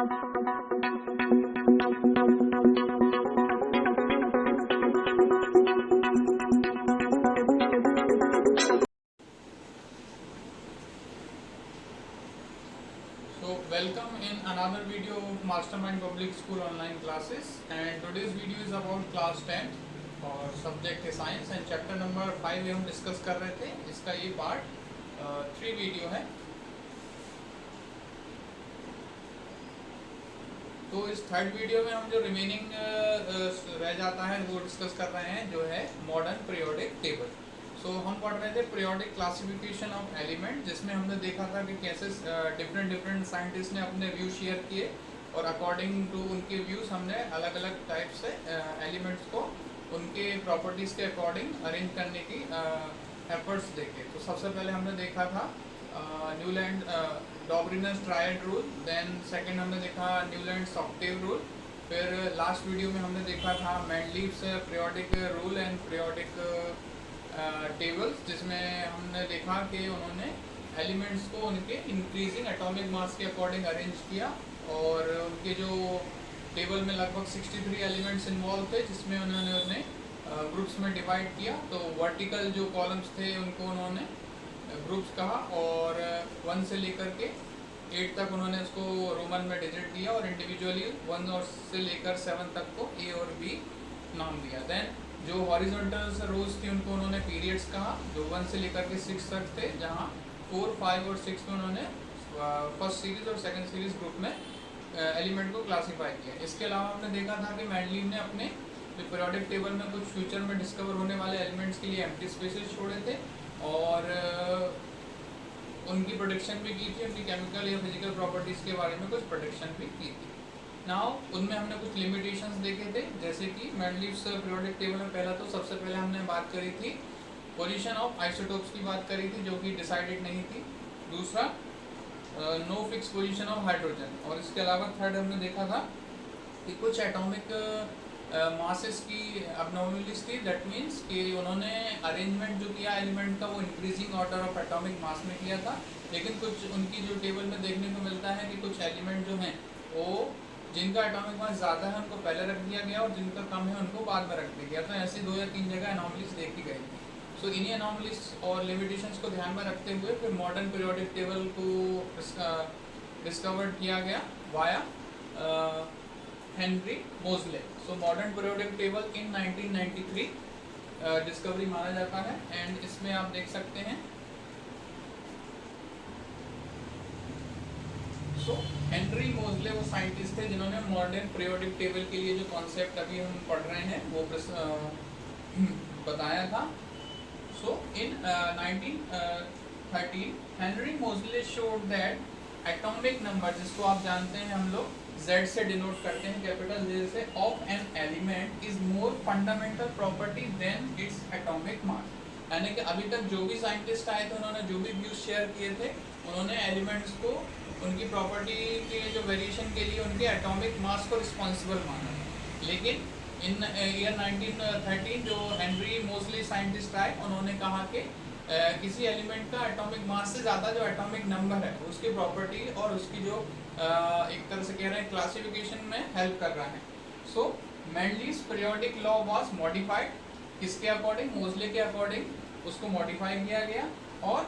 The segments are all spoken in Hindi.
Welcome in another video of Mastermind Public School online classes, and today's video is about class 10 और सब्जेक्ट है साइंस एंड चैप्टर नंबर 5 हम डिस्कस कर रहे थे। इसका ये पार्ट 3 वीडियो है। तो इस थर्ड वीडियो में हम जो रिमेनिंग रह जाता है वो डिस्कस कर रहे हैं, जो है मॉडर्न पीरियोडिक टेबल। सो हम पढ़ रहे थे पीरियोडिक क्लासिफिकेशन ऑफ एलिमेंट, जिसमें हमने देखा था कि कैसे डिफरेंट साइंटिस्ट ने अपने व्यू शेयर किए और अकॉर्डिंग टू उनके व्यूज़ हमने अलग अलग टाइप से एलिमेंट्स को उनके प्रॉपर्टीज़ के अकॉर्डिंग अरेंज करने की एफर्ट्स देखे। तो सबसे पहले हमने देखा था Newland Dobereiner's triad rule, then second हमने देखा न्यूलैंड्स ऑक्टेव रूल, फिर लास्ट वीडियो में हमने देखा था Mendeleev's periodic rule and periodic tables, जिसमें हमने देखा कि उन्होंने एलिमेंट्स को उनके इंक्रीजिंग एटॉमिक मास के अकॉर्डिंग अरेंज किया और उनके जो टेबल में लगभग 63 एलिमेंट्स इन्वॉल्व थे, जिसमें उन्होंने उन्हें ग्रुप्स में डिवाइड किया। तो वर्टिकल जो कॉलम्स थे उनको उन्होंने ग्रुप्स कहा और 1 से लेकर के 8 तक उन्होंने उसको रोमन में डिजिट दिया और इंडिविजुअली 1 और से लेकर 7 तक को ए और बी नाम दिया। देन जो हॉरिजॉन्टल रोज थी उनको उन्होंने पीरियड्स कहा, जो 1 से लेकर के 6 तक थे, जहाँ 4, 5 और 6 में उन्होंने फर्स्ट सीरीज और सेकंड सीरीज ग्रुप में एलिमेंट को क्लासीफाई किया। इसके अलावा हमने देखा था कि मैंडलीव ने अपने जो पीरियोडिक टेबल में कुछ फ्यूचर में डिस्कवर होने वाले एलिमेंट्स के लिए एम्प्टी स्पेसेस छोड़े थे और उनकी प्रोडिक्शन भी की थी, उनकी केमिकल या फिजिकल प्रॉपर्टीज़ के बारे में कुछ प्रोडिक्शन भी की थी। नाउ उनमें हमने कुछ लिमिटेशंस देखे थे, जैसे कि मैंडलीव्स पीरियोडिक टेबल में पहला तो सबसे पहले हमने बात करी थी पोजीशन ऑफ आइसोटोप्स की बात करी थी, जो कि डिसाइडेड नहीं थी। दूसरा no fix position of hydrogen, और इसके अलावा थर्ड हमने देखा था कि कुछ एटॉमिक मासेस की अबनॉर्मलिटीज थी। दैट मीन्स कि उन्होंने अरेंजमेंट जो किया एलिमेंट का वो increasing order of atomic mass में किया था, लेकिन कुछ उनकी जो टेबल में देखने को मिलता है कि कुछ एलिमेंट जो हैं वो जिनका एटॉमिक मास ज़्यादा है उनको पहले रख दिया गया और जिनका कम है उनको बाद में रख दिया गया। तो ऐसी 2 या 3 जगह एनॉमलीज देखी गई। सो इन्हीं एनॉमलीज और लिमिटेशंस को ध्यान में रखते हुए फिर मॉडर्न पीरियोडिक टेबल को डिस्कवर्ड किया गया via Henry Moseley. So modern periodic table in 1993 discovery माना जाता है। एंड इसमें आप देख सकते हैं हेनरी मोज़ले वो साइंटिस्ट थे जिन्होंने मॉडर्न पीरियोडिक टेबल के लिए जो कॉन्सेप्ट अभी हम पढ़ रहे हैं वो बताया था। So in 1913 Henry Moseley showed that atomic number, जिसको आप जानते हैं हम लोग Z से डिनोट करते हैं, कैपिटल Z से, of an element is more fundamental property than its atomic mass. यानी कि अभी तक जो भी साइंटिस्ट आए थे उन्होंने जो भी व्यूज शेयर किए थे, उन्होंने एलिमेंट्स को उनकी प्रॉपर्टी के जो वेरिएशन के लिए उनके एटॉमिक मास को रिस्पॉन्सिबल माना। लेकिन इन ईयर 1913 जो हेनरी मोज़ले साइंटिस्ट आए, उन्होंने कहा कि किसी एलिमेंट का एटॉमिक मास से ज़्यादा जो एटॉमिक नंबर है उसकी प्रॉपर्टी और उसकी जो एक तरह से कह रहे हैं क्लासिफिकेशन में हेल्प कर रहा है। So Mendeleev's periodic law was modified, किसके अकॉर्डिंग? मोज़ले के अकॉर्डिंग उसको मॉडिफाई किया गया और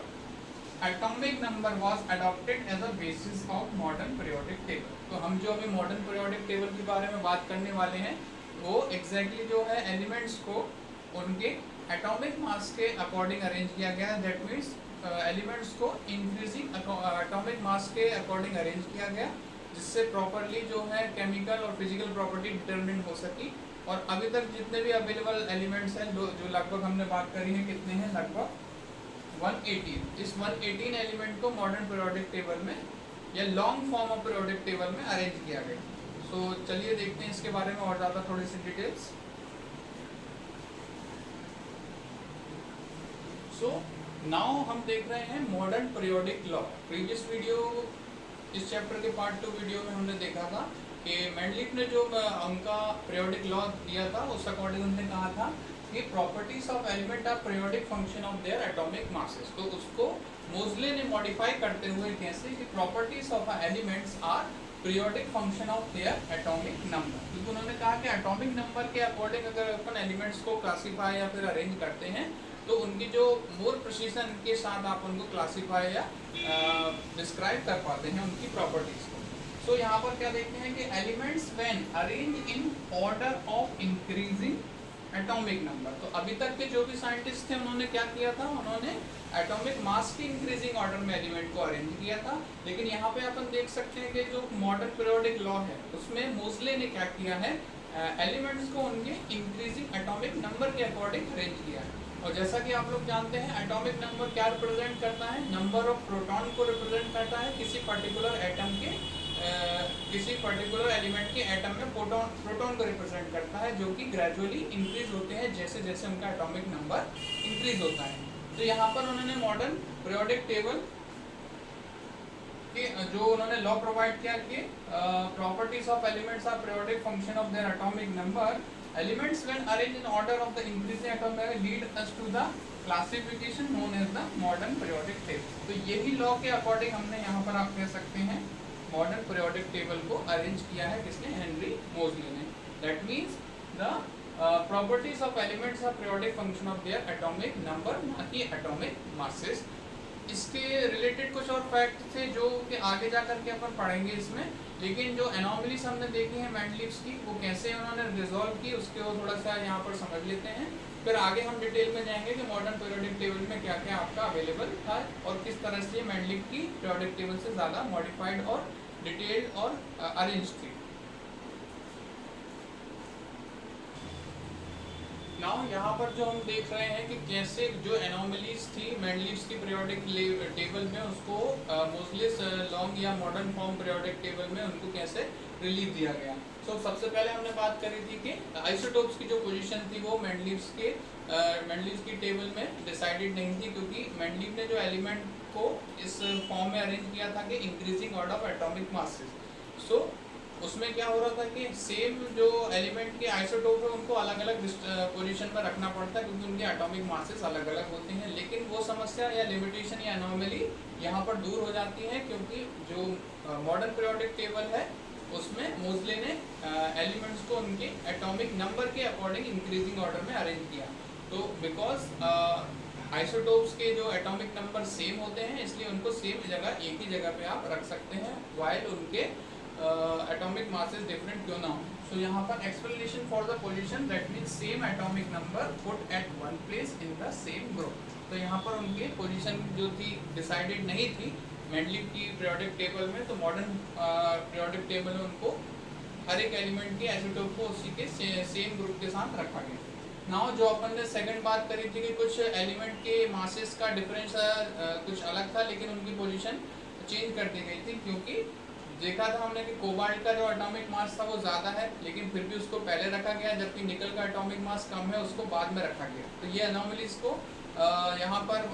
atomic number was adopted as a basis of modern periodic table. तो हम जो अभी मॉडर्न पीरियोडिक टेबल के बारे में बात करने वाले हैं वो एग्जैक्टली जो है एलिमेंट्स को उनके एटॉमिक मास के अकॉर्डिंग अरेंज किया गया। दैट मीन्स एलिमेंट्स को इंक्रीजिंग एटॉमिक मास के अकॉर्डिंग अरेंज किया गया, जिससे प्रॉपरली जो है केमिकल और फिजिकल प्रॉपर्टी डिटरमिन हो सकी। और अभी तक जितने भी अवेलेबल एलिमेंट्स हैं जो लगभग हमने बात करी है, कितने हैं? लगभग 118। इस 118 एलिमेंट को मॉडर्न पीरियोडिक टेबल में या long form of periodic table में अरेंज किया गया। सो चलिए देखते हैं इसके बारे में और ज़्यादा थोड़ी सी डिटेल्स। सो नाउ हम देख रहे हैं modern periodic law. Previous video, इस चैप्टर के पार्ट 2 वीडियो में हमने देखा था कि मैंडलीव ने जो उनका पीरियोडिक लॉ दिया था उस अकॉर्डिंग उन्होंने कहा था कि properties of element are periodic function of their atomic masses. तो उसको मोज़ले ने मॉडिफाई करते हुए कैसे कि properties of elements are periodic function of their atomic number, क्योंकि उन्होंने कहा कि एटॉमिक नंबर के अकॉर्डिंग अगर अपन एलिमेंट्स को क्लासीफाई या फिर अरेंज करते हैं तो उनकी जो मोर प्रिसीजन के साथ आप उनको क्लासीफाई या डिस्क्राइब कर पाते हैं उनकी प्रॉपर्टीज को। सो यहाँ पर क्या देखते हैं कि elements when arrange in order of increasing atomic number, तो अभी तक के जो भी साइंटिस्ट थे उन्होंने क्या किया था, उन्होंने एटॉमिक मास की इंक्रीजिंग ऑर्डर में एलिमेंट को अरेंज किया था। लेकिन यहाँ पे अपन देख सकते हैं कि जो मॉडर्न पीरियोडिक लॉ है उसमें मोज़ले ने क्या किया है, एलिमेंट्स को उनके इंक्रीजिंग एटॉमिक नंबर के अकॉर्डिंग अरेंज किया है। और जैसा कि आप लोग जानते हैं एटॉमिक नंबर क्या रिप्रेजेंट करता है, नंबर ऑफ प्रोटॉन को रिप्रेजेंट करता है किसी पर्टिकुलर एटम के किसी पर्टिकुलर एलिमेंट के एटम में प्रोटॉन को रिप्रेजेंट करता है, जो कि ग्रेजुअली इंक्रीज होते हैं जैसे जैसे उनका एटॉमिक नंबर इंक्रीज होता है। तो यहाँ पर उन्होंने मॉडर्न पीरियोडिक टेबल के जो उन्होंने लॉ प्रोवाइड किया कि properties of elements are periodic function of their atomic number, elements when arranged in order of the increasing atomic number lead us to the classification known as the modern periodic table. तो यही लॉ के अकॉर्डिंग हमने यहाँ पर आप कह सकते हैं मॉडर्न पीरियोडिक टेबल को अरेंज किया है, किसने, हेनरी मोज़ले ने। That means the properties of elements are periodic function of their atomic number, ना कि एटॉमिक मासेस। इसके रिलेटेड कुछ और फैक्ट थे जो कि आगे जा करके अपन पढ़ेंगे इसमें, लेकिन जो एनॉमलीज हमने देखी हैं मैंडलीव्स की वो कैसे उन्होंने रिजॉल्व की उसके वो थोड़ा सा यहाँ पर समझ लेते हैं। फिर आगे हम डिटेल में जाएंगे कि मॉडर्न पीरियोडिक टेबल में क्या क्या आपका अवेलेबल था और किस तरह से मैंडलीव की पीरियोडिक टेबल से ज़्यादा मॉडिफाइड और डिटेल्ड और अरेंज थी। नाउ यहाँ पर जो हम देख रहे हैं कि कैसे जो एनोमलीज थी मैंडलीव्स की पीरियोडिक टेबल में उसको मोज़लेस लॉन्ग या मॉडर्न फॉर्म पीरियोडिक टेबल में उनको कैसे रिलीफ दिया गया। सो सबसे पहले हमने बात करी थी कि आइसोटोप्स की जो पोजीशन थी वो मैंडलीव्स की टेबल में डिसाइडेड नहीं थी, क्योंकि मैंडलीव ने जो एलिमेंट को इस फॉर्म में अरेंज किया था कि increasing order of atomic masses. So उसमें क्या हो रहा था कि सेम जो एलिमेंट के आइसोटोप है उनको अलग अलग पोजीशन पर रखना पड़ता है, क्योंकि उनके एटॉमिक मासेस अलग अलग होते हैं। लेकिन वो समस्या या लिमिटेशन या एनोमली यहाँ पर दूर हो जाती है, क्योंकि जो मॉडर्न पीरियोडिक टेबल है उसमें मोज़ले ने एलिमेंट्स को उनके एटॉमिक नंबर के अकॉर्डिंग इंक्रीजिंग ऑर्डर में अरेंज किया। तो बिकॉज आइसोटोप्स के जो एटॉमिक नंबर सेम होते हैं इसलिए उनको सेम जगह एक ही जगह पे आप रख सकते हैं, वाइल उनके एटॉमिक मासेस डिफरेंट क्यों ना हो। सो यहाँ पर explanation for the position that means same atomic number put at one place in the same group. तो यहाँ पर उनके पोजीशन जो थी डिसाइडेड नहीं थी मैंडलीव की पीरियोडिक टेबल में, तो मॉडर्न पीरियोडिक टेबल में उनको हर एक एलिमेंट के आइसोटोप को उसी के सेम ग्रुप के साथ रखा गया। नाउ जो अपन ने सेकंड बात करी थी कि कुछ एलिमेंट के मासेस का डिफरेंस कुछ अलग था, लेकिन उनकी पोजीशन चेंज कर दी गई थी, क्योंकि देखा था हमने कि कोबाल्ट का जो एटॉमिक मास था वो ज़्यादा है, लेकिन फिर भी उसको पहले रखा गया, जबकि निकल का एटॉमिक मास कम है उसको बाद में रखा गया। तो ये एनोमलीज को यहाँ पर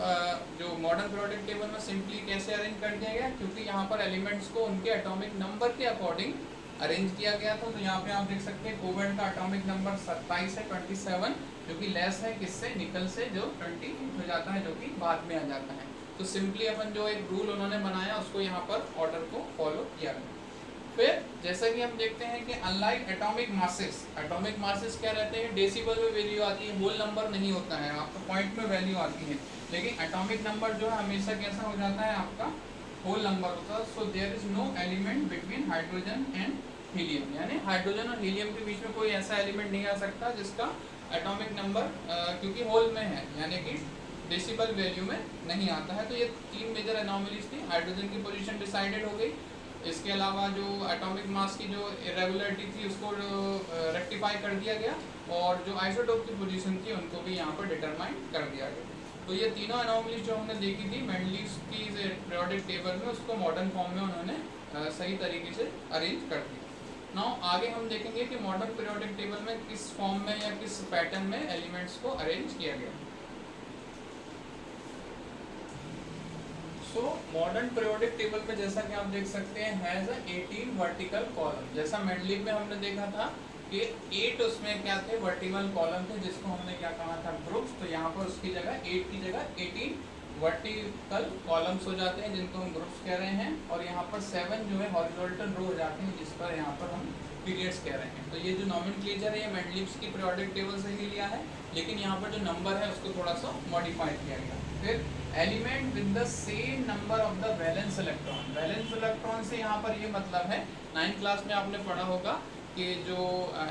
जो मॉडर्न पीरियोडिक टेबल में सिंपली कैसे अरेंज कर दिया गया, क्योंकि यहाँ पर एलिमेंट्स को उनके एटॉमिक नंबर के अकॉर्डिंग अरेंज किया गया था। तो यहाँ पे आप देख सकते हैं कोबाल्ट का एटॉमिक नंबर 27 है 27, जो कि लेस है किससे, निकल से, जो 20 हो जाता है, जो कि बाद में आ जाता है। तो सिंपली अपन जो एक रूल उन्होंने बनाया उसको यहाँ पर ऑर्डर को फॉलो किया गया। फिर जैसा कि हम देखते हैं कि अनलाइक एटॉमिक मासेस क्या रहते हैं, डेसिबल में वैल्यू आती है, होल नंबर नहीं होता है, आपका पॉइंट में वैल्यू आती है। लेकिन एटॉमिक नंबर जो है हमेशा कैसा हो जाता है, आपका होल नंबर होता है। So there is no element between hydrogen and helium, यानी हाइड्रोजन और हीलियम के बीच में कोई ऐसा एलिमेंट नहीं आ सकता जिसका एटॉमिक नंबर क्योंकि होल में है यानी कि डेसिबल वैल्यू में नहीं आता है। तो ये तीन मेजर एनोमलीज थी। हाइड्रोजन की पोजीशन डिसाइडेड हो गई, इसके अलावा जो एटॉमिक मास की जो इरेगुलरिटी थी उसको रेक्टिफाई कर दिया गया, और जो आइसोटोप की पोजीशन थी उनको भी यहाँ पर डिटरमाइन कर दिया गया। तो ये तीनों एनोमलीज जो हमने देखी थी मैंडलीव्स की पीरियोडिक टेबल में, उसको मॉडर्न फॉर्म में उन्होंने सही तरीके से अरेंज कर दिया। नाउ आगे हम देखेंगे कि मॉडर्न पीरियोडिक टेबल में किस फॉर्म में या किस पैटर्न में एलिमेंट्स को अरेंज किया गया। सो मॉडर्न पीरियोडिक टेबल में जैसा कि आप देख सकते हैं हैज 18 वर्टिकल कॉलम। जैसा मैंडलीव में हमने देखा था कि 8 उसमें क्या थे, वर्टिकल कॉलम थे, जिसको हमने क्या कहा था, ग्रुप्स। तो यहाँ पर उसकी जगह 8 की जगह 18 वर्टिकल कॉलम्स हो जाते हैं जिनको हम ग्रुप्स कह रहे हैं, और यहाँ पर 7 जो है हॉरिजॉन्टल रो हो जाते हैं जिस पर यहाँ पर हम पीरियड्स कह रहे हैं। तो ये जो नॉमेनक्लेचर है ये मेंडलीव्स की पीरियोडिक टेबल से ही लिया है, लेकिन यहाँ पर जो नंबर है उसको थोड़ा सा मॉडिफाई किया गया। फिर element with the same number of the valence electron. Valence electron से यहाँ पर ये मतलब है, 9th क्लास में आपने पढ़ा होगा कि जो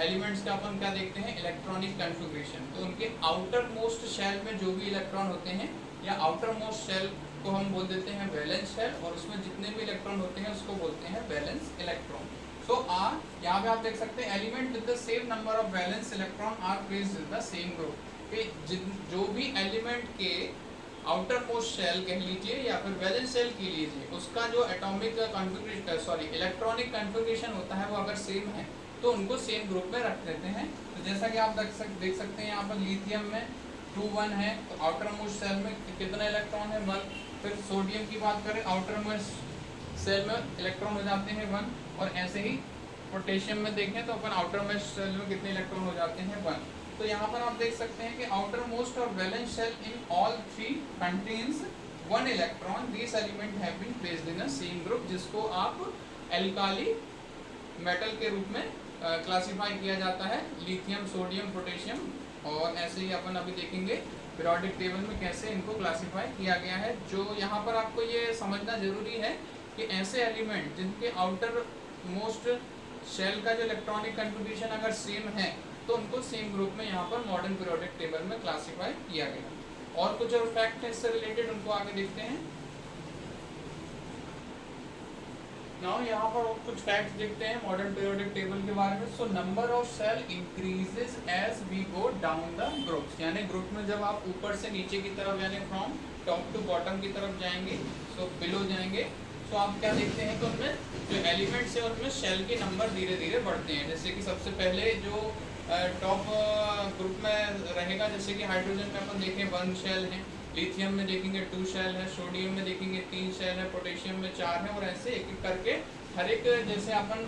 एलिमेंट्स का अपन क्या देखते हैं, इलेक्ट्रॉनिक कन्फिग्रेशन। तो उनके आउटर मोस्ट शेल में जो भी इलेक्ट्रॉन होते हैं, या आउटर मोस्ट शेल को हम बोल देते हैं वैलेंस शेल, और उसमें जितने भी इलेक्ट्रॉन होते हैं उसको बोलते हैं वैलेंस इलेक्ट्रॉन। सो यहाँ पे आप देख सकते हैं element with the same number of valence electron are placed in the same group. जो भी एलिमेंट के आउटर मोस्ट शेल कह लीजिए या फिर वैलेंस शेल कह लीजिए, उसका जो एटॉमिक कन्फिग्रेशन इलेक्ट्रॉनिक कन्फिग्रेशन होता है वो अगर सेम है तो उनको सेम ग्रुप में रख देते हैं। तो जैसा कि आप देख सकते हैं यहाँ पर लिथियम में 2 1 है, तो आउटर मोस्ट सेल में कितना इलेक्ट्रॉन है 1। फिर सोडियम की बात करें, आउटर मोस्ट सेल में इलेक्ट्रॉन हो जाते हैं 1, और ऐसे ही पोटेशियम में देखें तो अपन आउटर मोस्ट सेल में कितने इलेक्ट्रॉन हो जाते हैं 1। तो यहाँ पर आप देख सकते हैं कि आउटर मोस्ट और valence shell in all 3 contains 1 electron. This element have been placed in a same group, जिसको आप एल्काली मेटल के रूप में क्लासिफाई किया जाता है, लिथियम, सोडियम, पोटेशियम। और ऐसे ही अपन अभी देखेंगे पीरियोडिक टेबल में कैसे इनको क्लासिफाई किया गया है। जो यहाँ पर आपको ये समझना जरूरी है कि ऐसे एलिमेंट जिनके आउटर मोस्ट शेल का जो इलेक्ट्रॉनिक कन्फिग्रेशन अगर सेम है तो उनको सेम ग्रुप में यहाँ पर मॉडर्न पीरियोडिक टेबल में क्लासिफाई किया गया। और कुछ और फैक्ट है इससे रिलेटेड, उनको आगे देखते हैं। नाउ यहाँ पर कुछ फैक्ट्स देखते हैं मॉडर्न पीरियोडिक टेबल के बारे में। So number of shell increases as we go down the groups, यानी ग्रुप में जब आप ऊपर से नीचे की तरफ यानी फ्रॉम टॉप टू बॉटम की तरफ जाएंगे, सो बिलो जाएंगे, तो आप क्या देखते हैं कि उनमें जो एलिमेंट्स है उनमें शेल के नंबर धीरे धीरे बढ़ते हैं। जैसे कि सबसे पहले जो टॉप ग्रुप में रहेगा, जैसे कि हाइड्रोजन में अपन देखें 1 शेल है, लिथियम में देखेंगे 2 शेल है, सोडियम में देखेंगे 3 शेल है, पोटेशियम में 4 है, और ऐसे एक एक करके हर एक जैसे अपन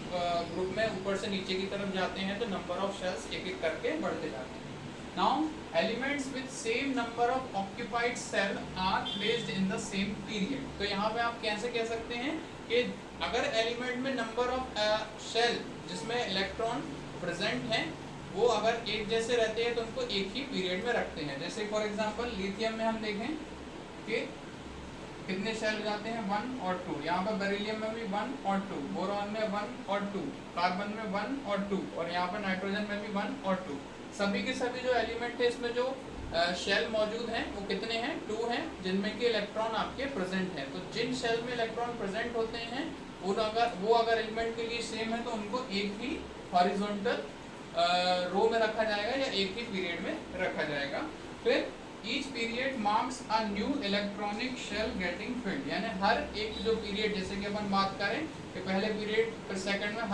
ग्रुप में ऊपर से नीचे की तरफ जाते हैं तो नंबर ऑफ शेल्स एक एक करके बढ़ते जाते हैं। Now elements with same number of occupied shell are placed in the same period. तो यहाँ पे आप कैसे कह सकते हैं कि अगर एलिमेंट में नंबर ऑफ शेल जिसमें इलेक्ट्रॉन प्रेजेंट हैं वो अगर एक जैसे रहते हैं तो उनको एक ही पीरियड में रखते हैं। जैसे फॉर एग्जांपल लिथियम में हम देखें कि कितने शेल हो जाते हैं 1 और 2। यहाँ पर बेरिलियम में भी 1 और 2, बोरॉन में 1 और 2, कार्बन में 1 और 2, और यहाँ पर नाइट्रोजन में भी 1 और 2। सभी के सभी जो एलिमेंट है इसमें जो शेल मौजूद हैं वो कितने हैं, 2 हैं, जिनमें कि इलेक्ट्रॉन आपके प्रेजेंट हैं। तो जिन शेल में इलेक्ट्रॉन प्रेजेंट होते हैं वो अगर एलिमेंट के लिए सेम है तो उनको एक ही हॉरिजॉन्टल रो में रखा जाएगा या एक ही पीरियड में रखा जाएगा। फिर each period marks a new electronic shell getting filled, यानी हर एक जो पीरियड, जैसे कि अपन बात करें कि पहले पीरियड फिर सेकंड में,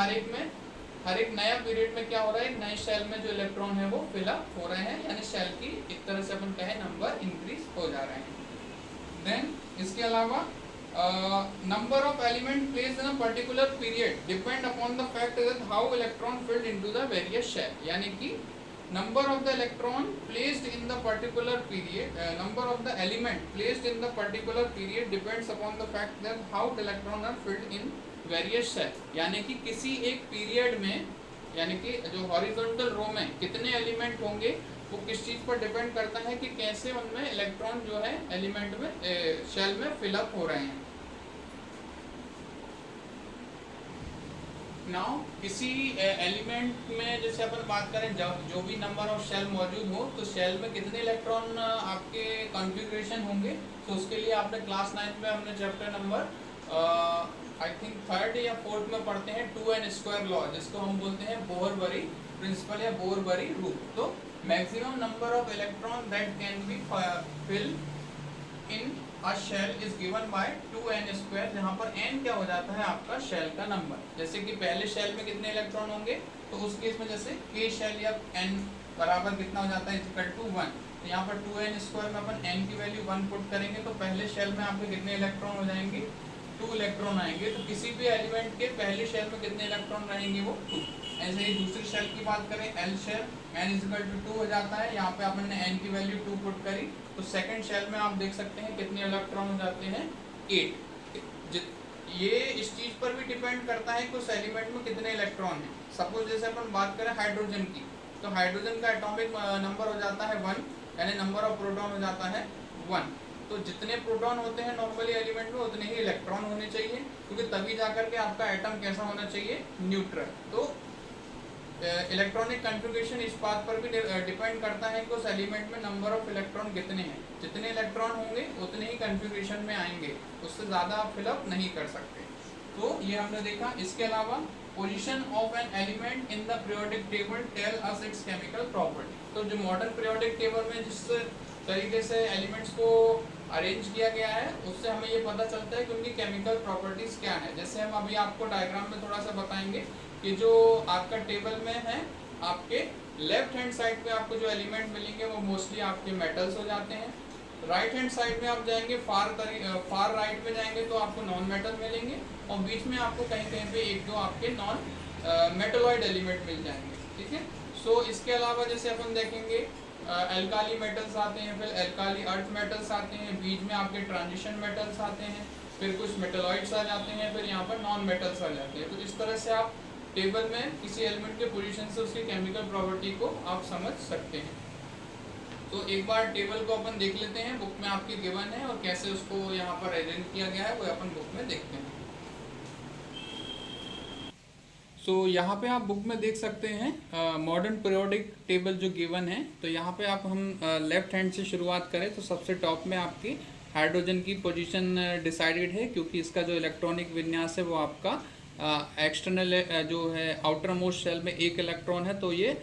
हर एक नया पीरियड में क्या हो रहा है, नए शेल में जो इलेक्ट्रॉन है वो फिलअप हो रहे हैं, यानी शेल की एक तरह से अपन कहें नंबर इंक्रीज हो जा रहे हैं। देन इसके अलावा number of element placed in a particular period depend upon the fact that how electron filled into the various shell, यानी कि number of the electron placed in the particular period, number of the element placed in the particular period depends upon the fact that how the electron are filled in various shell, यानी कि किसी एक पीरियड में, यानी कि जो हॉरिजॉन्टल रो में कितने एलिमेंट होंगे वो किस चीज़ पर डिपेंड करता है कि कैसे उनमें इलेक्ट्रॉन जो है एलिमेंट में शेल में फिलअप हो रहे हैं। नाउ किसी एलिमेंट में जैसे अपन बात करें जो भी नंबर ऑफ शेल मौजूद हो तो शेल में कितने इलेक्ट्रॉन आपके कॉन्फ़िगरेशन होंगे, तो उसके लिए आपने क्लास 9 में हमने chapter number I think 3rd या 4th में पढ़ते हैं 2n² लॉ, जिसको हम बोलते हैं बोर-बरी प्रिंसिपल या बोर-बरी रूल। तो maximum number of electron that can be filled in a shell is given by 2n², जहाँ पर n क्या हो जाता है आपका शेल का नंबर। जैसे कि पहले शेल में कितने इलेक्ट्रॉन होंगे, तो उस केस में जैसे k शेल या n बराबर कितना हो जाता है इक्वल टू 1, तो यहाँ पर 2n² में अपन n की वैल्यू 1 पुट करेंगे तो पहले शेल में आपके कितने इलेक्ट्रॉन हो जाएंगे 2 इलेक्ट्रॉन आएंगे, तो किसी भी एलिमेंट के पहले शेल में कितने इलेक्ट्रॉन रहेंगे, वो 2। ऐसे ही दूसरी शेल की बात करें, L shell, n equal to 2 हो जाता है, यहाँ पे आपने n की वैल्यू 2 पुट करी, तो सेकंड शेल में आप देख सकते हैं कितने इलेक्ट्रॉन हो जाते हैं, 8। ये इस चीज पर भी डिपेंड करता है कि उस एलिमेंट में कितने इलेक्ट्रॉन हैं। सपोज जैसे अपन बात करें हाइड्रोजन की, तो हाइड्रोजन का एटॉमिक नंबर हो जाता है 1, यानी नंबर ऑफ प्रोटॉन हो जाता है 1। तो जितने प्रोटॉन होते हैं नॉर्मली एलिमेंट में, उतने ही इलेक्ट्रॉन होने चाहिए, क्योंकि तभी जाकर के आपका एटम कैसा होना चाहिए, न्यूट्रल। तो इलेक्ट्रॉनिक कन्फिग्रेशन इस बात पर भी डिपेंड करता है कि उस एलिमेंट में नंबर ऑफ इलेक्ट्रॉन कितने हैं। जितने इलेक्ट्रॉन होंगे उतने ही कन्फिग्रेशन में आएंगे, उससे ज़्यादा आप फिलअप नहीं कर सकते। तो ये हमने देखा। इसके अलावा position of an element in the periodic table tell us its chemical property. तो जो मॉडर्न पीरियोडिक टेबल में जिस तरीके से एलिमेंट्स को अरेंज किया गया है, उससे हमें ये पता चलता है कि उनकी केमिकल प्रॉपर्टीज़ क्या है। जैसे हम अभी आपको डायग्राम में थोड़ा सा बताएंगे कि जो आपका टेबल में है, आपके लेफ्ट हैंड साइड पे आपको जो एलिमेंट मिलेंगे वो मोस्टली आपके मेटल्स हो जाते हैं। राइट हैंड साइड में आप जाएंगे, फार राइट में जाएंगे तो आपको नॉन मेटल मिलेंगे, और बीच में आपको कहीं कहीं पे एक दो आपके नॉन मेटलॉइड एलिमेंट मिल जाएंगे। ठीक है। सो इसके अलावा जैसे अपन देखेंगे एल्काली मेटल्स आते हैं, फिर एल्काली अर्थ मेटल्स आते हैं, बीच में आपके ट्रांजिशन मेटल्स आते हैं, फिर कुछ मेटलॉइड्स आ जाते हैं, फिर यहाँ पर नॉन मेटल्स आ जाते हैं। तो इस तरह से आप टेबल में किसी एलिमेंट के पोजीशन से उसकी केमिकल प्रॉपर्टी को आप समझ सकते हैं। तो एक बार टेबल को अपन देख लेते हैं, बुक में आपकी गिवन है, और कैसे उसको यहाँ पर अरेंज किया गया है वो अपन बुक में देखते हैं। सो यहाँ पे आप बुक में देख सकते हैं मॉडर्न पीरियोडिक टेबल जो गिवन है। तो यहाँ पे आप हम लेफ्ट हैंड से शुरुआत करें तो सबसे टॉप में आपकी हाइड्रोजन की पोजीशन डिसाइडेड है, क्योंकि इसका जो इलेक्ट्रॉनिक विन्यास है वो आपका एक्सटर्नल जो है आउटर मोस्ट शेल में एक इलेक्ट्रॉन है, तो ये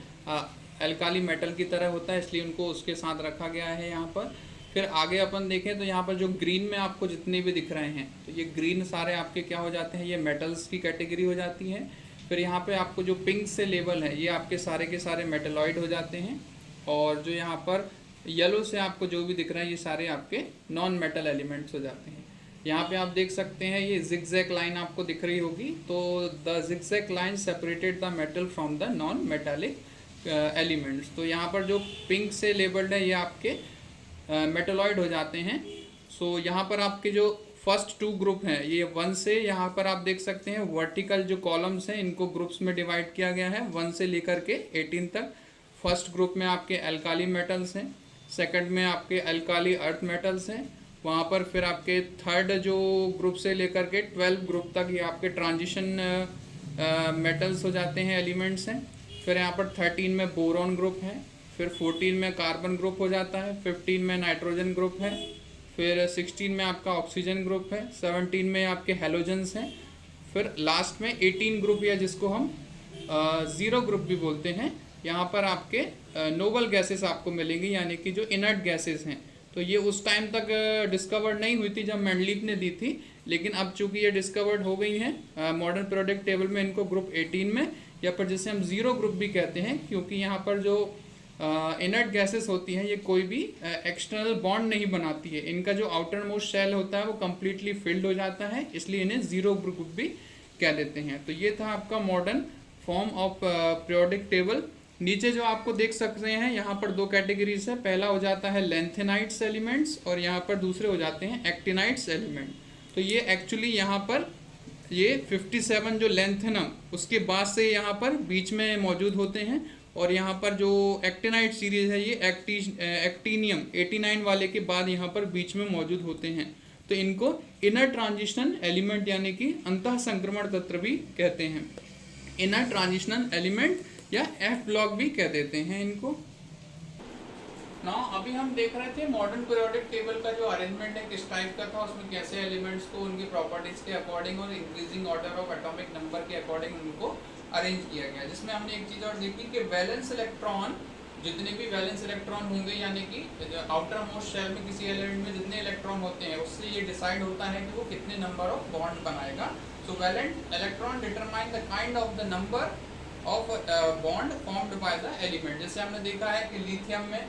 एल्काली मेटल की तरह होता है, इसलिए उनको उसके साथ रखा गया है यहाँ पर। फिर आगे अपन देखें तो यहाँ पर जो ग्रीन में आपको जितने भी दिख रहे हैं, तो ये ग्रीन सारे आपके क्या हो जाते हैं, ये मेटल्स की कैटेगरी हो जाती है। फिर यहाँ पे आपको जो पिंक से लेबल है, ये आपके सारे के सारे मेटलॉइड हो जाते हैं, और जो यहाँ पर येलो से आपको जो भी दिख रहा है ये सारे आपके नॉन मेटल एलिमेंट्स हो जाते हैं। यहाँ पे आप देख सकते हैं ये जिगजैग लाइन आपको दिख रही होगी, तो the zigzag line separated the metal from the non metallic elements. तो यहाँ पर जो पिंक से लेबल्ड है ये आपके मेटलॉइड हो जाते हैं। सो यहाँ पर आपके जो फर्स्ट 2 ग्रुप हैं, ये 1 से यहाँ पर आप देख सकते हैं वर्टिकल जो कॉलम्स हैं इनको ग्रुप्स में डिवाइड किया गया है 1 से लेकर के 18 तक। फर्स्ट ग्रुप में आपके एल्काली मेटल्स हैं, सेकंड में आपके एल्काली अर्थ मेटल्स हैं, वहाँ पर फिर आपके थर्ड जो ग्रुप से लेकर के 12 ग्रुप तक ये आपके ट्रांजिशन मेटल्स हो जाते हैं, एलिमेंट्स हैं। फिर यहाँ पर 13 में बोरॉन ग्रुप है, फिर 14 में कार्बन ग्रुप हो जाता है, 15 में नाइट्रोजन ग्रुप है, फिर 16 में आपका ऑक्सीजन ग्रुप है, 17 में आपके हेलोजन्स हैं, फिर लास्ट में 18 ग्रुप या जिसको हम ज़ीरो ग्रुप भी बोलते हैं, यहाँ पर आपके नोबल गैसेस आपको मिलेंगी, यानी कि जो इनर्ट गैसेस हैं। तो ये उस टाइम तक डिस्कवर्ड नहीं हुई थी जब मेंडलीफ ने दी थी, लेकिन अब चूंकि ये डिस्कवर्ड हो गई हैं मॉडर्न पीरियोडिक टेबल में, इनको ग्रुप 18 में, या पर जिसे हम ज़ीरो ग्रुप भी कहते हैं, क्योंकि यहाँ पर जो इनर्ट गैसेस होती हैं ये कोई भी एक्सटर्नल बॉन्ड नहीं बनाती है, इनका जो आउटर मोस्ट शेल होता है वो कम्प्लीटली फिल्ड हो जाता है, इसलिए इन्हें ज़ीरो ग्रुप भी कह देते हैं। तो ये था आपका modern form of periodic table. नीचे जो आपको देख सकते हैं यहाँ पर 2 कैटेगरीज है, पहला हो जाता है लेंथेनाइट्स एलिमेंट्स और यहाँ पर दूसरे हो जाते हैं एक्टिनाइट्स एलिमेंट। तो ये एक्चुअली यहाँ पर ये 57 जो लेंथेनम उसके बाद से यहाँ पर बीच में मौजूद होते हैं, और यहाँ पर जो एक्टिनाइट सीरीज है ये एक्टीनियम 89 वाले के बाद यहाँ पर बीच में मौजूद होते हैं। तो इनको इनर ट्रांजिशन एलिमेंट यानी कि अंतः संक्रमण तत्व भी कहते हैं, इनर ट्रांजिशनल एलिमेंट या एफ ब्लॉक भी कह देते हैं इनको। ना अभी हम देख रहे थे मॉडर्न पीरियोडिक टेबल का जो अरेंजमेंट है किस टाइप का था, उसमें कैसे एलिमेंट्स को उनकी प्रॉपर्टीज के अकॉर्डिंग और increasing order of atomic number के अकॉर्डिंग उनको अरेंज किया गया, जिसमें हमने एक चीज़ और देखी कि वैलेंस इलेक्ट्रॉन, जितने भी वैलेंस इलेक्ट्रॉन होंगे यानी कि आउटर मोस्ट शेल में किसी एलिमेंट में जितने इलेक्ट्रॉन होते हैं उससे ये डिसाइड होता है कि वो कितने नंबर ऑफ बॉन्ड बनाएगा। So valent electron determine the kind of the number of bond formed by the element. जैसे हमने देखा है कि लिथियम में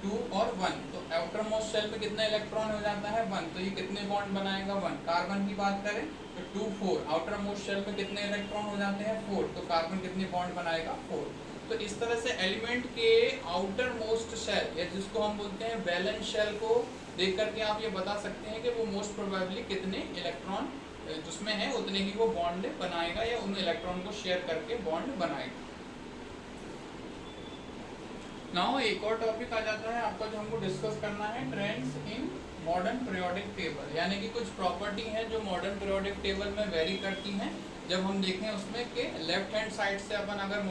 2 और 1, तो आउटर मोस्ट शेल में कितना इलेक्ट्रॉन हो जाता है 1, तो ये कितने बॉन्ड बनाएगा 1। कार्बन की बात करें तो 2 4 आउटर मोस्ट शेल में कितने इलेक्ट्रॉन हो जाते हैं 4, तो कार्बन कितने बॉन्ड बनाएगा 4। तो इस तरह से एलिमेंट के आउटर मोस्ट शेल या जिसको हम बोलते हैं वैलेंस शेल को देख करके आप ये बता सकते हैं कि वो मोस्ट प्रोबेबली कितने इलेक्ट्रॉन जिसमें है उतने ही वो बॉन्ड बनाएगा या उन इलेक्ट्रॉन को शेयर करके बॉन्ड बनाएगा। नाउ एक और टॉपिक आ जाता है आपका जो हमको डिस्कस करना है, trends in modern periodic table, यानी कि कुछ प्रॉपर्टी है जो मॉडर्न पीरियोडिक टेबल में वेरी करती हैं। जब हम देखें उसमें कि लेफ्ट हैंड साइड से अपन अगर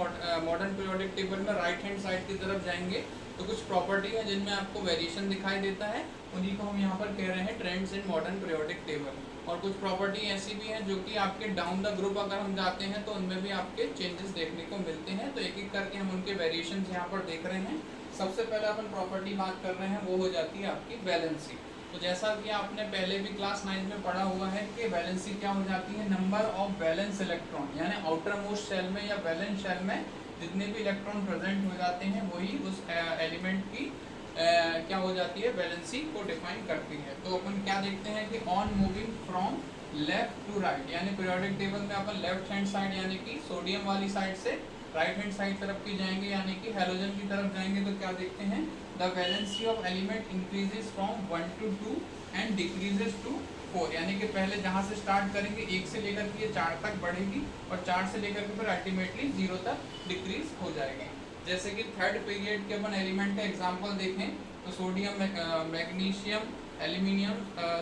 मॉडर्न पीरियोडिक टेबल में राइट हैंड साइड की तरफ जाएंगे तो कुछ प्रॉपर्टी है जिनमें आपको वेरिएशन दिखाई देता है, उन्हीं को हम यहाँ पर कह रहे हैं trends in modern periodic table. और कुछ प्रॉपर्टी ऐसी भी हैं जो कि आपके डाउन द ग्रुप अगर हम जाते हैं तो उनमें भी आपके चेंजेस देखने को मिलते हैं। तो एक एक करके हम उनके वेरिएशन यहाँ पर देख रहे हैं। सबसे पहले अपन प्रॉपर्टी बात कर रहे हैं वो हो जाती है आपकी वैलेंसी। तो जैसा कि आपने पहले भी क्लास 9 में पढ़ा हुआ है कि वैलेंसी क्या हो जाती है, नंबर ऑफ वैलेंस इलेक्ट्रॉन, यानी आउटर मोस्ट शेल में या वैलेंस शेल में जितने भी इलेक्ट्रॉन प्रेजेंट हो जाते हैं वही उस एलिमेंट की क्या हो जाती है, वैलेंसी को डिफाइन करती है। तो अपन क्या देखते हैं कि on moving from left to right, यानी पीरियोडिक टेबल में अपन लेफ्ट हैंड साइड यानी कि सोडियम वाली साइड से राइट हैंड साइड तरफ की जाएंगे यानी कि हैलोजन की तरफ जाएंगे तो क्या देखते हैं, the valency of element increases from 1 to 2 and decreases to 4, यानी कि पहले जहाँ से स्टार्ट करेंगे 1 से लेकर के 4 तक बढ़ेगी और 4 से लेकर के फिर अल्टीमेटली 0 तक डिक्रीज हो जाएगी। जैसे कि थर्ड पीरियड के अपन एलिमेंट का एग्जांपल देखें तो sodium, magnesium, aluminium,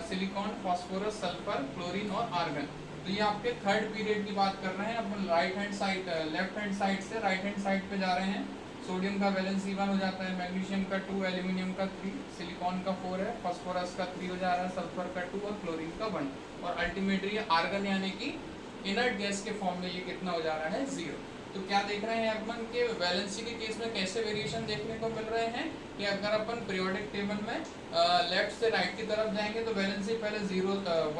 silicon, phosphorus, sulphur, chlorine और आर्गन। तो ये आपके थर्ड पीरियड की बात कर रहे हैं। अपन right hand side left hand side से राइट हैंड साइड पे जा रहे हैं। सोडियम का वैलेंसी 1 हो जाता है, मैग्नीशियम का 2, एल्यूमिनियम का 3, सिलिकॉन का 4 है, फास्फोरस का 3 हो जा रहा है, सल्फर का 2 और क्लोरीन का 1 और अल्टीमेटली आर्गन यानी कि इनर्ट गैस के फॉर्म में ये कितना हो जा रहा है 0। तो क्या देख रहे हैं अपन के वैलेंसी के केस में कैसे वेरिएशन देखने को मिल रहे हैं कि अगर अपन पीरियोडिक टेबल में लेफ्ट से राइट की तरफ जाएंगे तो वैलेंसी पहले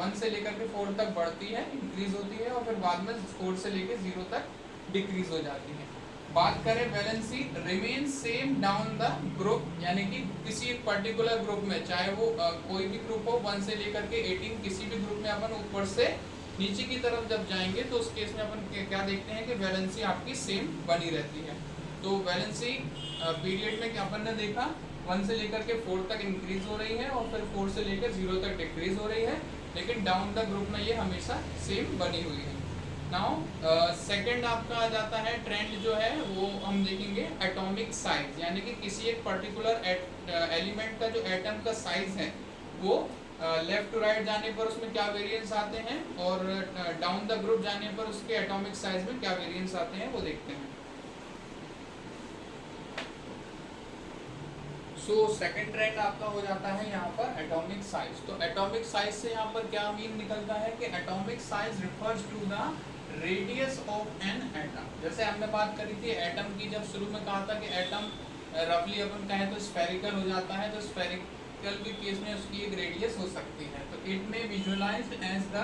1 से लेकर के 4 तक बढ़ती है, इंक्रीज होती है और फिर बाद में 4 से लेकर 0 तक डिक्रीज हो जाती है। बात करें valency remain same down the group, यानी कि किसी एक पर्टिकुलर ग्रुप में चाहे वो कोई भी ग्रुप हो 1 से लेकर के 18 किसी भी ग्रुप में अपन ऊपर से नीचे की तरफ जब जाएंगे तो उस केस में अपन क्या देखते हैं कि वैलेंसी आपकी सेम बनी रहती है। तो वैलेंसी पीरियड में क्या अपन ने देखा 1 से लेकर के 4 तक इंक्रीज हो रही है और फिर 4 से लेकर 0 तक डिक्रीज हो रही है, लेकिन डाउन द ग्रुप में ये हमेशा सेम बनी हुई है। नाउ सेकंड आपका आ जाता है ट्रेंड जो है वो हम देखेंगे एटॉमिक साइज, यानी कि किसी एक पर्टिकुलर एलिमेंट का जो एटम का साइज है वो लेफ्ट टू राइट जाने पर उसमें क्या वेरिएंस आते हैं और डाउन द ग्रुप जाने पर उसके एटॉमिक साइज में क्या वेरिएंस आते हैं वो देखते हैं। सो सेकंड ट्रेंड आपका हो जाता है यहाँ पर एटॉमिक साइज। तो एटॉमिक साइज से यहाँ पर क्या मीन निकलता है कि atomic size refers to the radius of an atom. जैसे हमने बात करी थी एटम की, जब शुरू में कहा था कि एटम रफली अपन कहें तो स्फेरिकल हो जाता है, तो स्फेरिकल के केस में उसकी एक रेडियस हो सकती है। तो it may visualised as the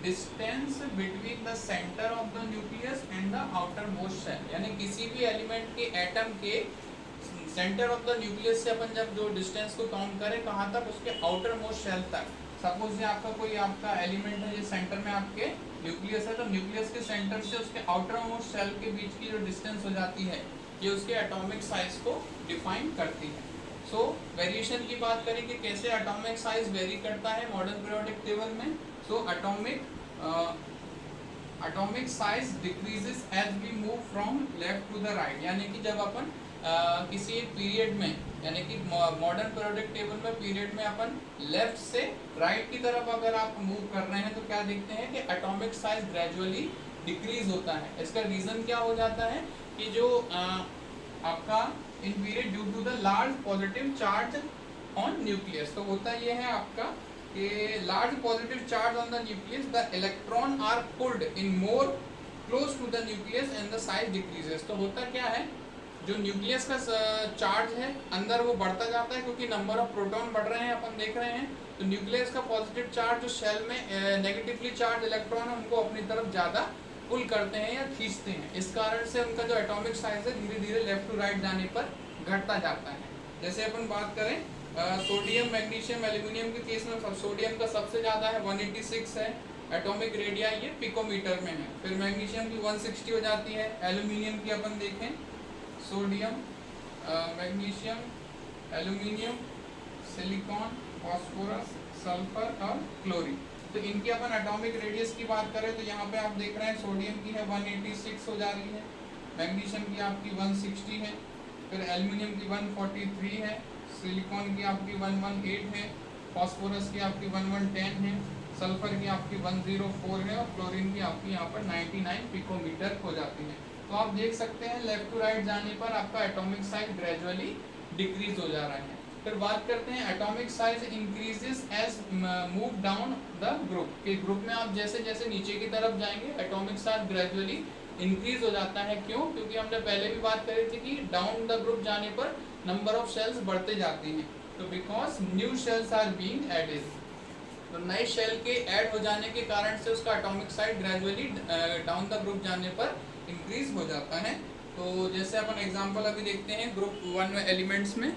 distance between the centre of the nucleus and the outermost shell, यानी किसी भी एलिमेंट के एटम के सेंटर ऑफ द न्यूक्लियस से अपन जब जो डिस्टेंस को काउंट करें कहाँ तक, उसके आउटर मोस्ट शेल तक। सपोज ये आपका कोई आपका एलिमेंट है, ये सेंटर में आपके न्यूक्लियस है, तो न्यूक्लियस के सेंटर से उसके आउटर मोस्ट शेल के बीच की जो डिस्टेंस हो जाती है ये उसके एटॉमिक साइज को डिफाइन करती है। सो वेरिएशन की बात करें कि कैसे एटॉमिक साइज वेरी करता है मॉडर्न पीरियोडिक टेबल में। So atomic size decreases as we move from left to the right, यानी कि जब अपन किसी एक पीरियड में यानी कि मॉडर्न पीरियोडिक टेबल में पीरियड में अपन लेफ्ट से राइट की तरफ अगर आप मूव कर रहे हैं तो क्या देखते हैं कि एटॉमिक साइज ग्रेजुअली डिक्रीज होता है। इसका रीज़न क्या हो जाता है कि जो आपका in period due to the large positive charge on nucleus, तो होता ये है आपका कि large positive charge on the nucleus the electron are pulled in more close to the nucleus and the size decreases. तो होता क्या है, जो न्यूक्लियस का चार्ज है अंदर वो बढ़ता जाता है क्योंकि नंबर ऑफ प्रोटॉन बढ़ रहे हैं अपन देख रहे हैं। तो न्यूक्लियस का पॉजिटिव चार्ज जो शेल में नेगेटिवली चार्ज इलेक्ट्रॉन है उनको अपनी तरफ ज़्यादा पुल करते हैं या खींचते हैं, इस कारण से उनका जो एटॉमिक साइज है धीरे धीरे लेफ्ट टू राइट जाने पर घटता जाता है। जैसे अपन बात करें सोडियम, मैग्नीशियम, एल्यूमिनियम के केस में सोडियम का सबसे ज़्यादा है 186 है, एटॉमिक रेडियाई ये पिकोमीटर में है। फिर मैग्नीशियम की 160 हो जाती है। एल्यूमिनियम की अपन देखें, sodium, magnesium, aluminium, silicon, phosphorus, sulphur और क्लोरीन। तो इनकी अपन एटॉमिक रेडियस की बात करें तो यहाँ पे आप देख रहे हैं सोडियम की है 186 हो जा रही है, मैग्नीशियम की आपकी 160 है, फिर एल्यूमिनियम की 143 है, सिलिकॉन की आपकी 118 है, फास्फोरस की आपकी 1110 है, सल्फर की आपकी 104 है और क्लोरीन की आपकी यहाँ पर 99 पिकोमीटर हो जाती है। तो आप देख सकते हैं लेफ्ट टू राइट जाने पर आपका एटॉमिक साइज ग्रेजुअली डिक्रीज हो जा रहा है। फिर बात करते हैं atomic size increases as move down the group, के ग्रुप में आप जैसे जैसे नीचे की तरफ जाएंगे एटॉमिक साइज ग्रेजुअली इंक्रीज हो जाता है। क्यों? क्योंकि हमने पहले भी बात करी थी कि डाउन द ग्रुप जाने पर नंबर ऑफ शेल्स बढ़ते जाते हैं, तो because new shells are being added, तो नए शेल के ऐड हो जाने के कारण से उसका atomic size gradually down the group जाने पर इंक्रीज हो जाता है। तो जैसे अपन एग्जांपल अभी देखते हैं ग्रुप 1 में एलिमेंट्स में,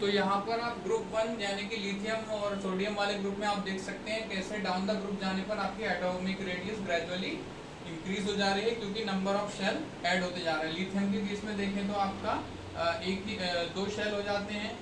तो यहाँ पर आप ग्रुप 1 यानी कि लिथियम और सोडियम वाले ग्रुप में आप देख सकते हैं कैसे डाउन द ग्रुप जाने पर आपकी एटॉमिक रेडियस ग्रेजुअली इंक्रीज हो जा रही है, क्योंकि नंबर ऑफ शेल ऐड होते जा रहे हैं। लिथियम के केस में देखें तो आपका दो शेल हो जाते हैं,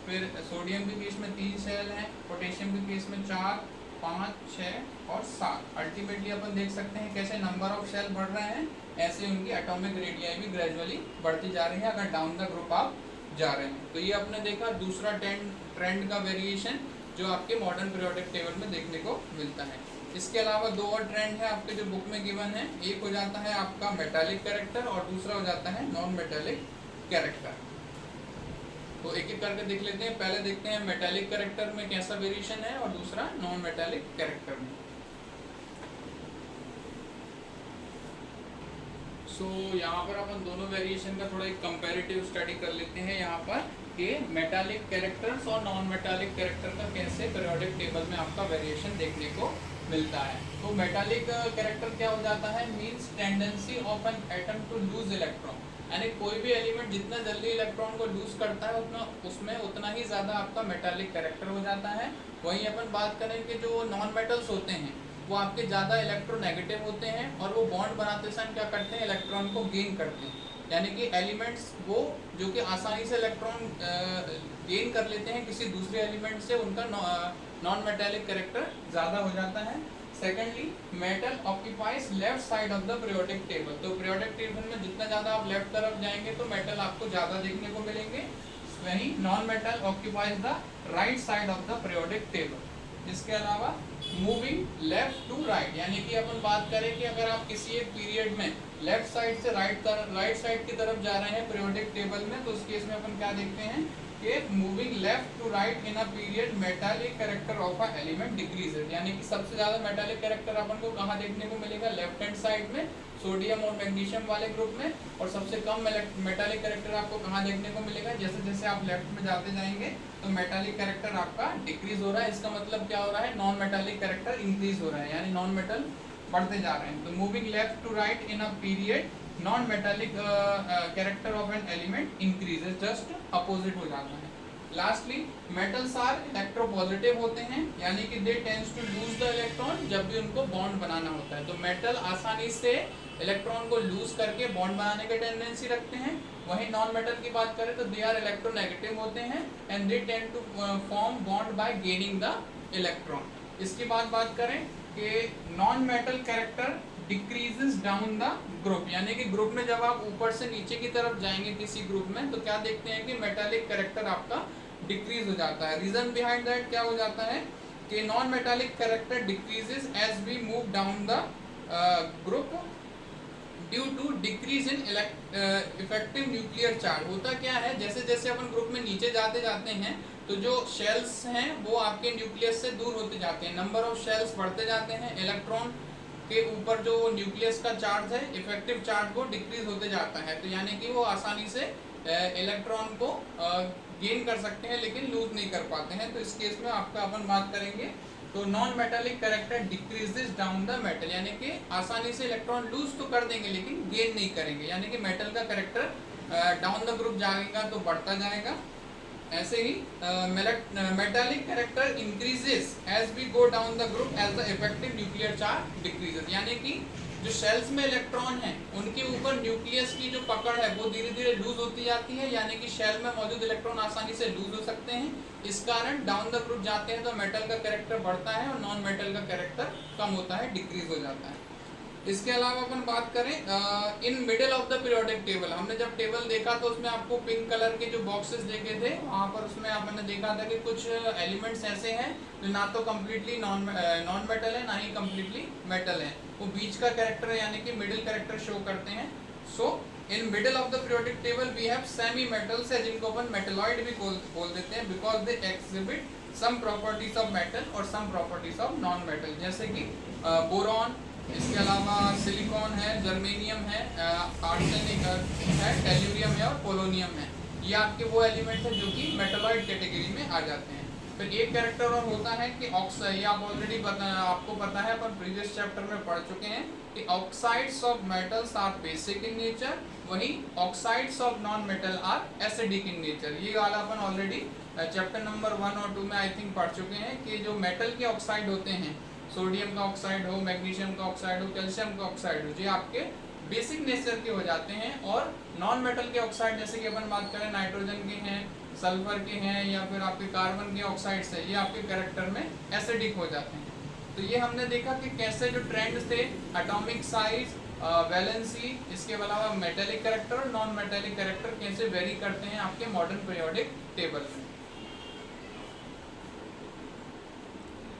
फिर सोडियम के केस में 3 शेल हैं, पोटेशियम के केस में 4, 5, 6 और 7। अल्टीमेटली अपन देख सकते हैं कैसे नंबर ऑफ शेल बढ़ रहे हैं, ऐसे उनकी एटॉमिक रेडियाई भी ग्रेजुअली बढ़ती जा रही है अगर डाउन द ग्रुप आप जा रहे हैं। तो ये आपने देखा दूसरा ट्रेंड का वेरिएशन जो आपके मॉडर्न पीरियोडिक टेबल में देखने को मिलता है। इसके अलावा दो और ट्रेंड है आपके जो बुक में गिवन है, एक हो जाता है आपका मेटालिक कैरेक्टर और दूसरा हो जाता है नॉन मेटालिक कैरेक्टर। तो एक एक करके देख लेते हैं। पहले देखते हैं मेटालिक कैरेक्टर में कैसा वेरिएशन है और दूसरा नॉन मेटालिक कैरेक्टर में। सो यहाँ पर अपन दोनों वेरिएशन का थोड़ा एक कंपैरेटिव स्टडी कर लेते हैं यहाँ पर कि मेटालिक कैरेक्टर्स और नॉन मेटालिक कैरेक्टर का कैसे पीरियोडिक टेबल में आपका वेरिएशन देखने को मिलता है। तो मेटालिक कैरेक्टर क्या हो जाता है, means tendency of an atom to lose electron, यानी कोई भी एलिमेंट जितना जल्दी इलेक्ट्रॉन को लूज करता है उतना उसमें उतना ही ज़्यादा आपका मेटालिक कैरेक्टर हो जाता है। वहीं अपन बात करें कि जो नॉन मेटल्स होते हैं वो आपके ज़्यादा इलेक्ट्रोनेगेटिव होते हैं और वो बॉन्ड बनाते समय क्या करते हैं, इलेक्ट्रॉन को गेन करते हैं, यानी कि एलिमेंट्स वो जो कि आसानी से इलेक्ट्रॉन गेन कर लेते हैं किसी दूसरे एलिमेंट से, उनका नॉन मेटालिक कैरेक्टर ज़्यादा हो जाता है। Secondly, metal occupies left side of the periodic table, तो पीरियोडिक टेबल में जितना ज़्यादा आप लेफ्ट तरफ जाएंगे तो मेटल आपको ज़्यादा देखने को मिलेंगे। वहीं non metal occupies the right side of the periodic table. इसके अलावा मूविंग लेफ्ट टू राइट, यानी कि अपन बात करें कि अगर आप किसी एक पीरियड में लेफ्ट साइड से राइट साइड की तरफ जा रहे हैं पीरियोडिक टेबल में, तो उस केस में अपन क्या देखते हैं कि moving left to right in a period metallic character of a element decreases, यानी कि सबसे ज़्यादा मेटालिक कैरेक्टर अपन को कहाँ देखने को मिलेगा, लेफ्ट हैंड साइड में सोडियम और मैग्नीशियम वाले ग्रुप में, और सबसे कम मेटालिक कैरेक्टर आपको कहाँ देखने को मिलेगा, जैसे जैसे आप लेफ्ट में जाते जाएंगे तो मेटालिक कैरेक्टर आपका डिक्रीज हो रहा है। इसका मतलब क्या हो रहा है, नॉन मेटालिक कैरेक्टर इंक्रीज हो रहा है, यानी नॉन मेटल बढ़ते जा रहे हैं। तो moving left to right in a period non metallic character of an element increases, just opposite हो जाता है। लास्टली, मेटल्स आर इलेक्ट्रोपॉजिटिव होते हैं, यानी कि they tends to lose the electron जब भी उनको बॉन्ड बनाना होता है। तो मेटल आसानी से इलेक्ट्रॉन को लूज करके बॉन्ड बनाने की टेंडेंसी रखते हैं। वहीं नॉन मेटल की बात करें तो दे आर इलेक्ट्रोनेगेटिव होते हैं and they tend to form bond by gaining the electron. इसकी बात करें कि non metal character decreases down the group, यानी कि ग्रुप में जब आप ऊपर से नीचे की तरफ जाएंगे किसी ग्रुप में तो क्या देखते हैं कि मेटालिक कैरेक्टर आपका डिक्रीज हो जाता है। रीजन बिहाइंड दैट क्या हो जाता है कि non metallic character decreases as we move down the group due to decrease in effective nuclear charge. होता क्या है, जैसे जैसे अपन ग्रुप में नीचे जाते जाते हैं तो जो शेल्स हैं वो आपके न्यूक्लियस से दूर होते जाते हैं, नंबर ऑफ शेल्स बढ़ते जाते हैं, इलेक्ट्रॉन के ऊपर जो न्यूक्लियस का चार्ज है इफेक्टिव चार्ज वो डिक्रीज होते जाता है। तो यानी कि वो आसानी से इलेक्ट्रॉन को गेन कर सकते हैं लेकिन लूज नहीं कर पाते हैं। तो इस केस में आपका अपन बात करेंगे तो non metallic character decreases down the metal, यानी कि आसानी से इलेक्ट्रॉन लूज तो कर देंगे लेकिन गेन नहीं करेंगे, यानी कि मेटल का कैरेक्टर डाउन द ग्रुप जाएगा तो बढ़ता जाएगा। ऐसे ही metallic character increases as we go down the group as the effective nuclear charge decreases, यानी कि जो शेल्स में इलेक्ट्रॉन है उनके ऊपर न्यूक्लियस की जो पकड़ है वो धीरे धीरे लूज होती जाती है, यानी कि शेल में मौजूद इलेक्ट्रॉन आसानी से लूज हो सकते हैं। इस कारण डाउन द ग्रुप जाते हैं तो मेटल का कैरेक्टर बढ़ता है और नॉन मेटल का कैरेक्टर कम होता है, डिक्रीज हो जाता है। इसके अलावा अपन बात करें in middle of the periodic table, हमने जब टेबल देखा तो उसमें आपको पिंक कलर के जो बॉक्सेस देखे थे, वहाँ पर उसमें आपने देखा था कि कुछ एलिमेंट्स ऐसे हैं जो ना तो कम्प्लीटली नॉन मेटल है ना ही कम्प्लीटली मेटल है, वो बीच का कैरेक्टर है यानी कि मिडिल कैरेक्टर शो करते हैं। So in middle of the periodic table we have semi metals है जिनको अपन मेटलॉइड भी बोल देते हैं, because they exhibit some properties of metal और some properties of non metal, जैसे कि बोरॉन, इसके अलावा सिलिकॉन है, जर्मेनियम है, आर्सेनिक है, टेल्यूरियम है और पोलोनियम है। ये आपके वो एलिमेंट हैं जो कि मेटलॉइड कैटेगरी में आ जाते हैं। फिर एक कैरेक्टर और होता है कि ऑक्साइड, ये आप ऑलरेडी आपको पता है, पर प्रीवियस चैप्टर में पढ़ चुके हैं कि oxides of metals are basic in nature, वही oxides of non metal are acidic in nature. ये वाला अपन ऑलरेडी चैप्टर नंबर 1 और 2 में आई थिंक पढ़ चुके हैं कि जो मेटल के ऑक्साइड होते हैं, सोडियम का ऑक्साइड हो, मैग्नीशियम का ऑक्साइड हो, कैल्शियम का ऑक्साइड हो, जो आपके बेसिक नेचर के हो जाते हैं। और नॉन मेटल के ऑक्साइड जैसे कि अपन बात करें नाइट्रोजन के हैं, सल्फर के हैं या फिर आपके कार्बन के ऑक्साइड्स है, ये आपके कैरेक्टर में एसिडिक हो जाते हैं। तो ये हमने देखा कि कैसे जो ट्रेंड्स थे एटॉमिक साइज, वैलेंसी, इसके अलावा मेटेलिक कैरेक्टर और नॉन मेटेलिक कैरेक्टर कैसे वेरी करते हैं आपके मॉडर्न पीरियोडिक टेबल में।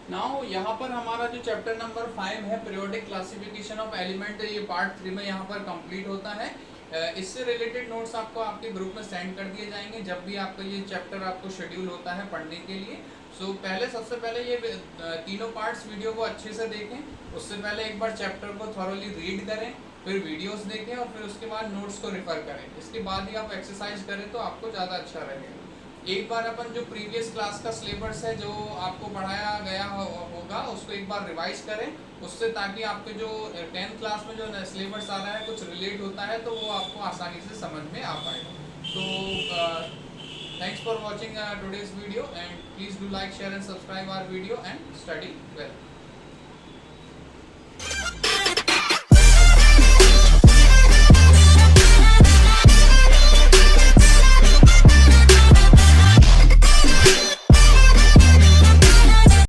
नाउ यहाँ पर हमारा जो चैप्टर नंबर 5 है पीरियोडिक क्लासिफिकेशन ऑफ एलिमेंट, ये पार्ट 3 में यहाँ पर कंप्लीट होता है। इससे रिलेटेड नोट्स आपको आपके ग्रुप में सेंड कर दिए जाएंगे जब भी आपका ये चैप्टर आपको शेड्यूल होता है पढ़ने के लिए। सो सबसे पहले ये तीनों पार्ट्स वीडियो को अच्छे से देखें, उससे पहले एक बार चैप्टर को थॉरोली रीड करें, फिर वीडियोस देखें और फिर उसके बाद नोट्स को रेफर करें। इसके बाद ही आप एक्सरसाइज करें तो आपको ज़्यादा अच्छा रहेगा। एक बार अपन जो प्रीवियस क्लास का सिलेबस है जो आपको पढ़ाया गया होगा उसको एक बार रिवाइज करें, उससे ताकि आपके जो 10th क्लास में जो सिलेबस आ रहा है कुछ रिलेट होता है तो वो आपको आसानी से समझ में आ पाएगा। तो thanks for watching today's video and please do like, share and subscribe our video and study well.